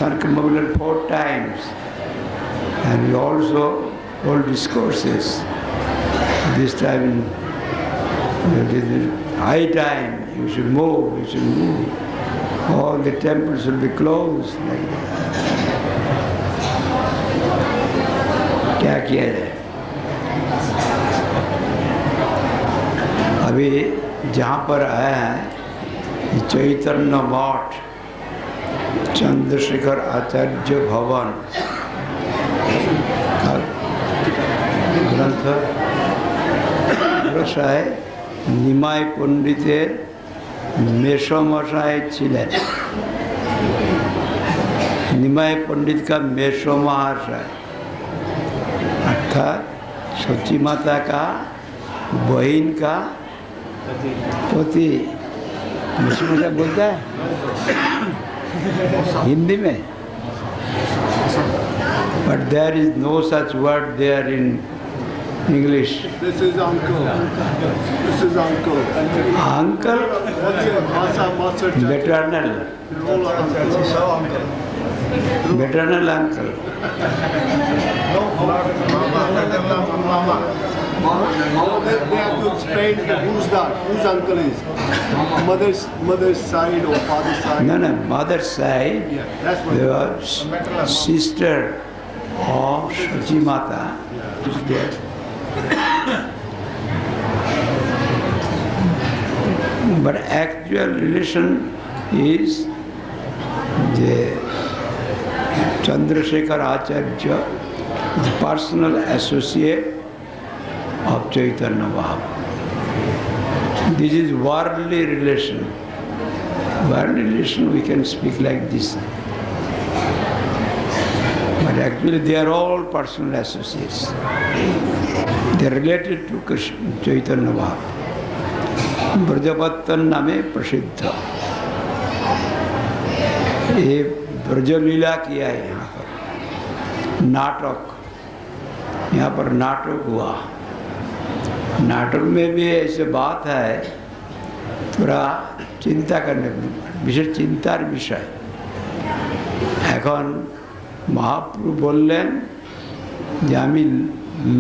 circumambulate 4 times. And we also hold discourses. This time, it is high time, you should move, you should move. All the temples will be closed like that. क्या किया जाए? अभी जहाँ पर आए हैं चैतन्य मठ चंद्रशेखर आचार्य भवन का ग्रंथ রসায় নিমাই পণ্ডিতের মেসমশাই ছিলেন। निमाय पंडित का मेसो महाशय अर्थात सची माता का बहन का पति। मेसो बोलता है हिंदी में, but there is no such word there in English. This is uncle. This is uncle. Uncle? Maternal. Maternal uncle. Mama. They have to explain who's that, whose uncle is. Mother's side or father's side. No, mother's side. Yeah, that's what. They were sister of Sachi Mata. Is there. But actual relation is the Chandrasekhar Acharya, the personal associate of Chaitanya Mahaprabhu. This is worldly relation. Worldly relation we can speak like this. But actually they are all personal associates. They are related to Krishna, Chaitanya Mahaprabhu. ब्रजपत्तन नामे प्रसिद्ध। ये ब्रजलीला किया है यहाँ पर, नाटक, यहाँ पर नाटक हुआ। नाटक में भी ऐसे बात है, थोड़ा चिंता करने विशेष चिंतार विषय। এখন মহাপ্রভু বললেন যে আমি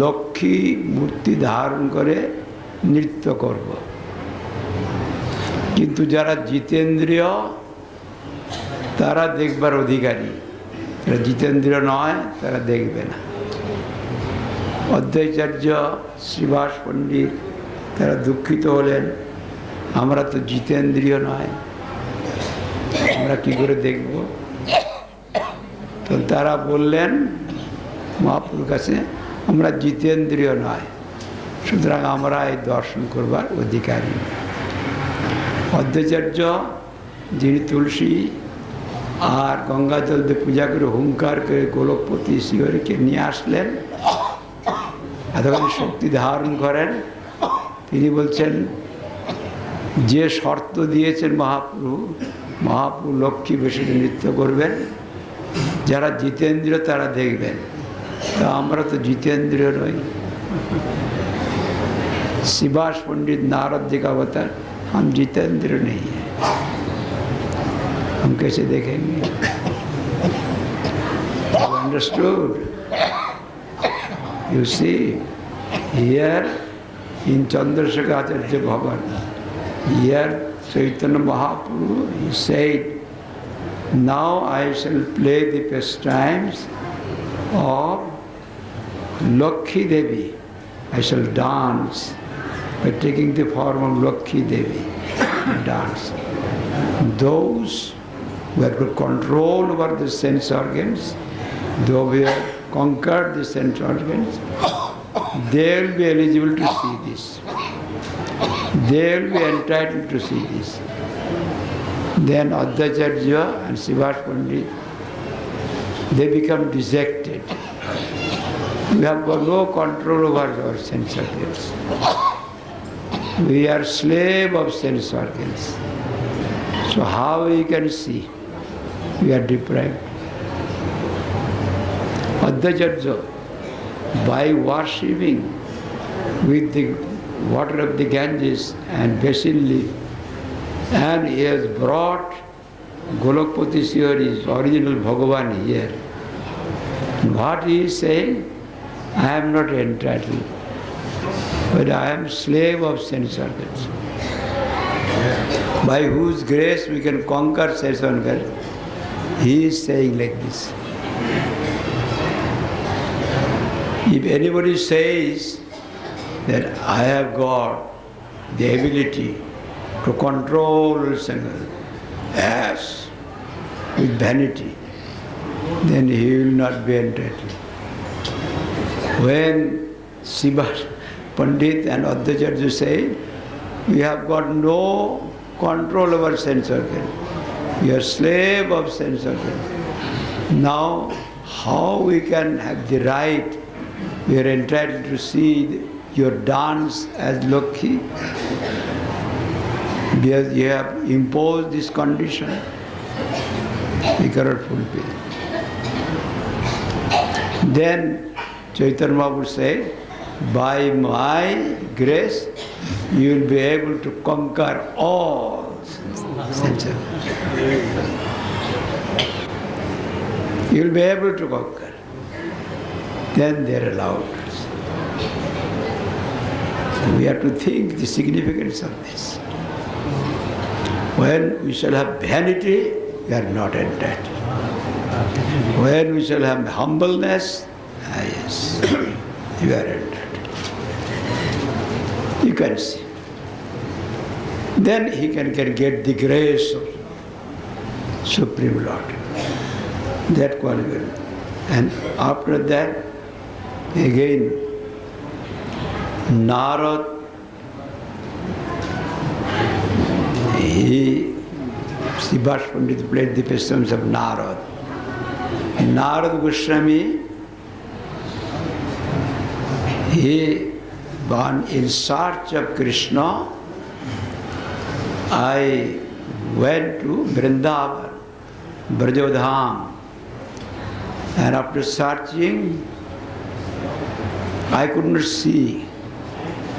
লক্ষ্মী মূর্তি ধারণ করে নৃত্য করব, কিন্তু যারা জিতেন্দ্রিয় তারা দেখবার অধিকারী, যারা জিতেন্দ্রিয় নয় তারা দেখবে না। অদ্বৈতাচার্য শ্রীবাস পণ্ডিত তারা দুঃখিত হলেন, আমরা তো জিতেন্দ্রিয় নয়, আমরা কি করে দেখব? তো তারা বললেন মহাপ্রভুর কাছে, আমরা জিতেন্দ্রিয় নয়, সুতরাং আমরা এই দর্শন করবার অধিকারী। অদ্বৈতাচার্য যিনি তুলসী আর গঙ্গা জল দিয়ে পূজা করে হুঙ্কার করে গোলকপতি শিহরিকে নিয়ে আসলেন, এতখানি শক্তি ধারণ করেন। তিনি বলছেন যে শর্ত দিয়েছেন মহাপ্রভু লক্ষ্মী বেশি নৃত্য করবেন, যারা জিতেন্দ্রিয় তারা দেখবেন। তা আমরা তো জিতেন্দ্রিয় নই। शिवास पंडित नारद जी का अवतार, हम जितेंद्र नहीं है, हम कैसे देखेंगे? Understood? You see, here in Chandrasekhar Acharya Bhavan, here Chaitanya Mahaprabhu, he said, now I shall play the pastimes of Lakhi Devi. I shall dance by taking the form of Lakhi Devi, dance. Those who have got control over the sense organs, those who have conquered the sense organs, they will be eligible to see this. They will be entitled to see this. Then Advaitacharya and Srivas Pandit, they become dejected. We have got no control over our sense organs. We are slave of sense organs. So how we can see? We are deprived. Advaitacharya, by worshipping with the water of the Ganges and basil leaf, and he has brought Golokpati here is original Bhagavan here. What he is saying, I am not entitled, but I am slave of sense organs. By whose grace we can conquer sense organs. He is saying like this. If anybody says that I have got the ability to control sense, yes, with vanity, then he will not be entitled. When Shiva Pandit and Adhyacharya say, we have got no control over sense organ. We are slave of sense organ. Now, how we can have the right, we are entitled to see your dance as Lokhi? Because you have imposed this condition, we cannot fulfill. Then Chaitanya Mahaprabhu said, by my grace, you will be able to conquer all sense organs. You will be able to conquer. Then they are allowed. We have to think the significance of this. When we shall have vanity, we are not entitled. When we shall have humbleness, yes, you are entitled. You can see. Then he can get the grace of Supreme Lord. That quality. And after that, again, Narad, Srivas Pandit played the pastimes of Narad. Narad Goswami, he gone in search of Krishna. I went to Vrindavan, Brajodham, and after searching, I could not see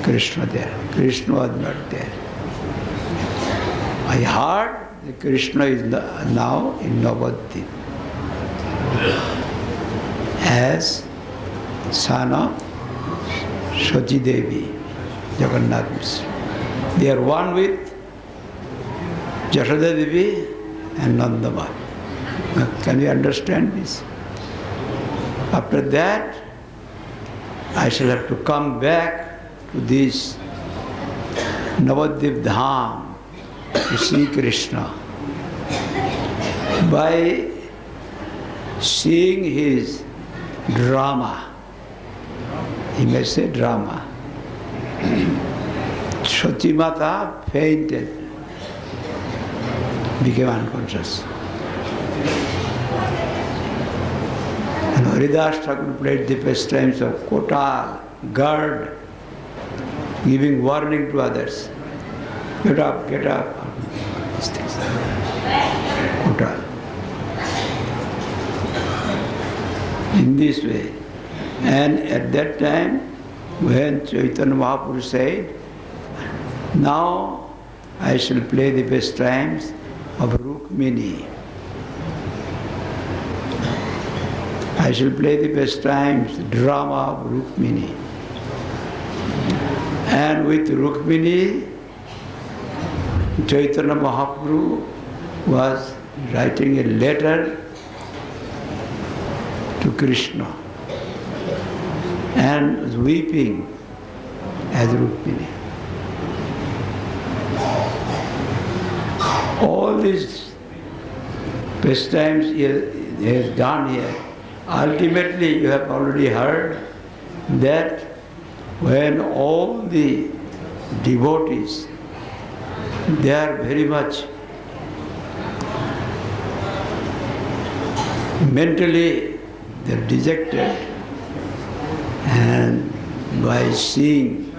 Krishna there. Krishna was not there. I heard that Krishna is now in Navadvip as son of Sati Devi, Jagannath Mishra. They are one with Jashoda Devi and Nandamar. Can you understand this? After that, I shall have to come back to this Navadvip Dham to see Krishna. By seeing his drama, he may say drama, Sati Mata fainted, became unconscious. And Haridas Thakur played the pastimes of Kotal, Gard, giving warning to others. Get up, get up. These things. Kotal. In this way. And at that time, when Chaitanya Mahaprabhu said, now I shall play the pastimes of Rukmini. I shall play the pastimes, drama of Rukmini. And with Rukmini, Chaitanya Mahaprabhu was writing a letter to Krishna and was weeping as Rukmini. All these pastimes he has done here. Ultimately, you have already heard that when all the devotees, they are very much mentally they're dejected, and by seeing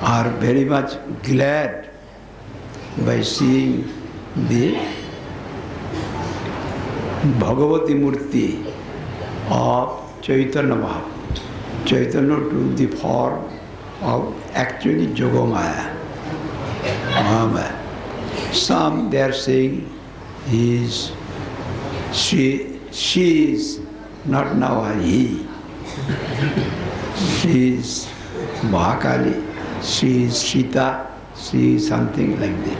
are very much glad by seeing the Bhagavati Murti of Chaitanya Mahaprabhu. Chaitanya took the form of actually Yogamaya. Some they are saying he is, she is not now a he. She is Mahakali, she is Sita, she is something like that.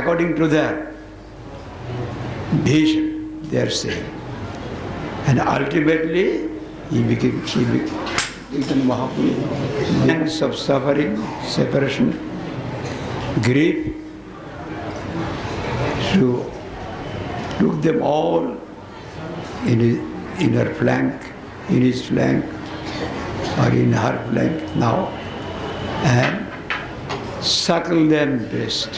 According to their vision, they are saying. And ultimately, she became Mahaprabhu. Pangs of suffering, separation, grief, so took them all in her flank, in his flank, or in her flank now, and suckle them best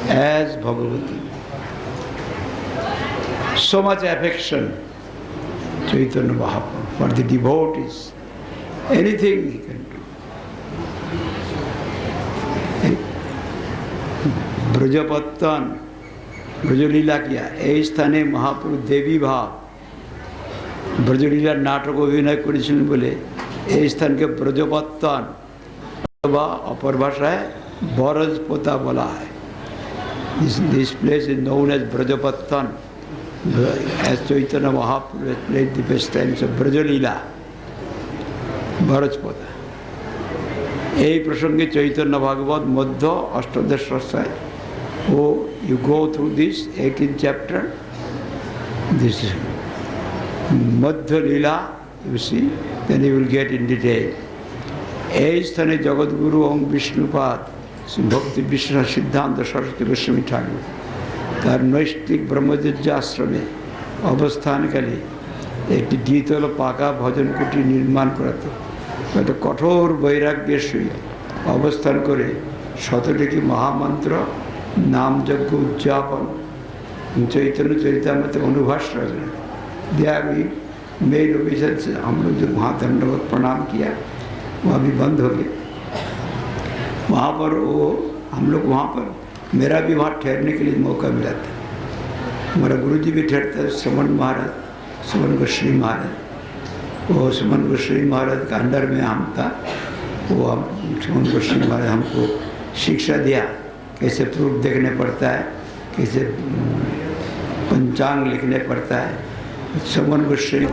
as Bhagavati. So much affection, Chaitanya Mahaprabhu, for the devotees. Anything he can do. ব্রজপত্তন ব্রজলীলা কিয়া এই স্থানে মহাপুরুষ দেবী ভাব ব্রজলীলার নাটক অভিনয় করেছিলেন বলে এই স্থানকে ব্রজপত্তন বা অপর ভাষায় বরজপোতা বলা হয়। This place is known as Brajapattan, as Chaitanya Mahaprabhu has played the pastimes of Brajalila, Bharajpota. এই প্রসঙ্গে চৈতন্য ভাগবত মধ্য অষ্টাদশ অধ্যায়, oh, you go through this 18th chapter, this Madhya Lila, you see, then you will get in detail. এই স্থানে জগৎগুরু ওং বিষ্ণুপাদ ভক্তি বিশ্বনাথ সিদ্ধান্ত সরস্বতী গোস্বামী ঠাকুর তার নৈষ্ঠিক ব্রহ্মচর্য আশ্রমে অবস্থানকালে একটি দ্বিতল পাকা ভজন কুটি নির্মাণ করাতো। হয়তো কঠোর বৈরাগ্যের সহিত অবস্থান করে শতটিকি মহামন্ত্র नामयज्ञ उद्यापन चैतन्य चरितामृत अनुभाष दिया भी मेल ओबिशन से हम लोग जो वहाँ दंडवत प्रणाम किया वह भी बंद हो गया। वहाँ पर वो हम लोग वहाँ पर मेरा भी वहाँ ठहरने के लिए मौका मिला था। हमारा गुरुजी भी ठहरता है, श्रवण महाराज, श्रवण गोस्वामी महाराज। वो श्रवण गोस्वामी महाराज का अंडर में हम था। वो हम श्रवण गोस्वामी महाराज हमको शिक्षा दिया कैसे प्रूफ देखने पड़ता है, कैसे पंचांग लिखने पड़ता है। श्रवण गोस्वामी